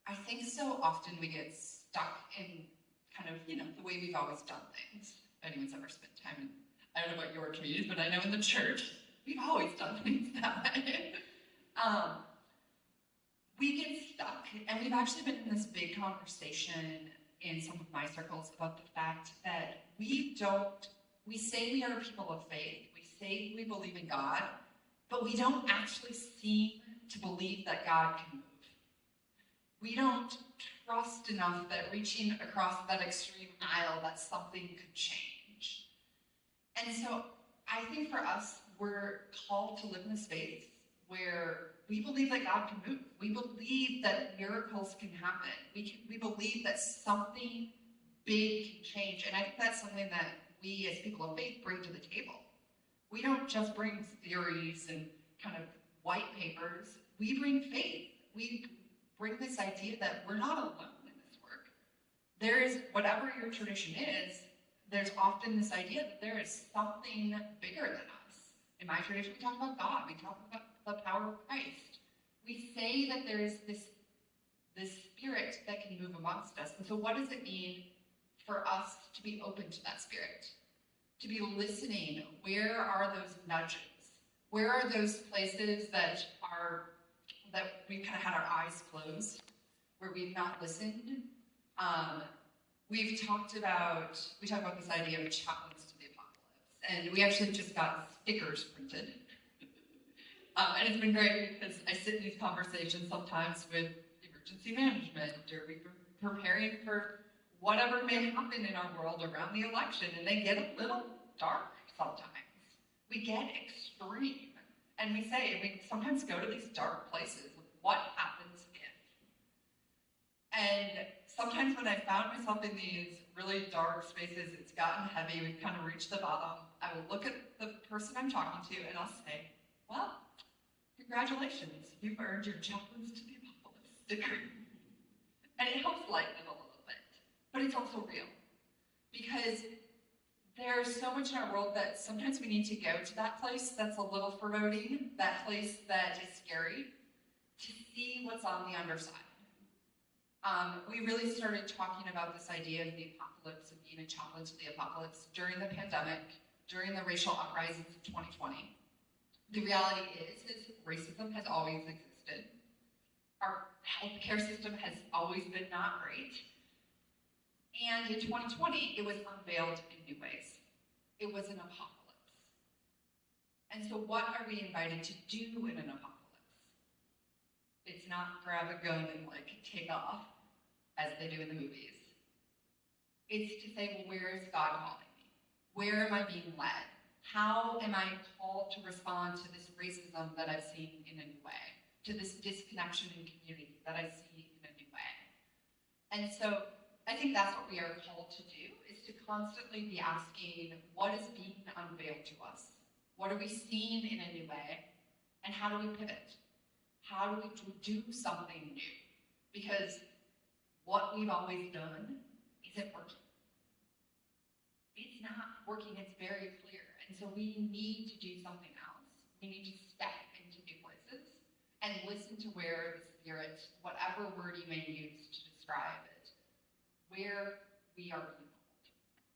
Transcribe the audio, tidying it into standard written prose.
I think so often we get stuck in kind of, the way we've always done things. If anyone's ever spent time in, I don't know about your communities, but I know in the church, we've always done things that way. We get stuck, and we've actually been in this big conversation in some of my circles about the fact that we say we are people of faith, we say we believe in God, but we don't actually seem to believe that God can move. We don't trust enough that reaching across that extreme aisle, that something could change. And so I think for us, we're called to live in a space where we believe that God can move. We believe that miracles can happen. We believe that something big can change. And I think that's something that we as people of faith bring to the table. We don't just bring theories and kind of white papers. We bring faith. We bring this idea that we're not alone in this work. There is, whatever your tradition is, there's often this idea that there is something bigger than us. In my tradition, we talk about God. We talk about the power of Christ. We say that there is this spirit that can move amongst us. And so what does it mean for us to be open to that spirit? To be listening? Where are those nudges? Where are those places that we've kind of had our eyes closed, where we've not listened? We talk about this idea of chaplains to the apocalypse, and we actually just got stickers printed. And it's been great because I sit in these conversations sometimes with emergency management, or we're preparing for whatever may happen in our world around the election, and they get a little dark sometimes. We get extreme, and we sometimes go to these dark places. What happens if? And sometimes when I found myself in these really dark spaces, it's gotten heavy, we've kind of reached the bottom, I will look at the person I'm talking to and I'll say, well, congratulations, you've earned your chaplains to the apocalypse sticker. And it helps lighten it a little bit, but it's also real. Because there's so much in our world that sometimes we need to go to that place that's a little foreboding, that place that is scary, to see what's on the underside. We really started talking about this idea of the apocalypse and being a chaplain to the apocalypse during the pandemic, during the racial uprisings of 2020. The reality is racism has always existed. Our healthcare system has always been not great. And in 2020, it was unveiled in new ways. It was an apocalypse. And so what are we invited to do in an apocalypse? It's not grab a gun and take off, as they do in the movies. It's to say, well, where is God calling me? Where am I being led? How am I called to respond to this racism that I've seen in a new way? To this disconnection in community that I see in a new way? And so I think that's what we are called to do, is to constantly be asking, what is being unveiled to us? What are we seeing in a new way? And how do we pivot? How do we do something new? Because what we've always done isn't working. It's not working, it's very clear. And so we need to do something else. We need to step into new places and listen to where the Spirit, whatever word you may use to describe it, where we are being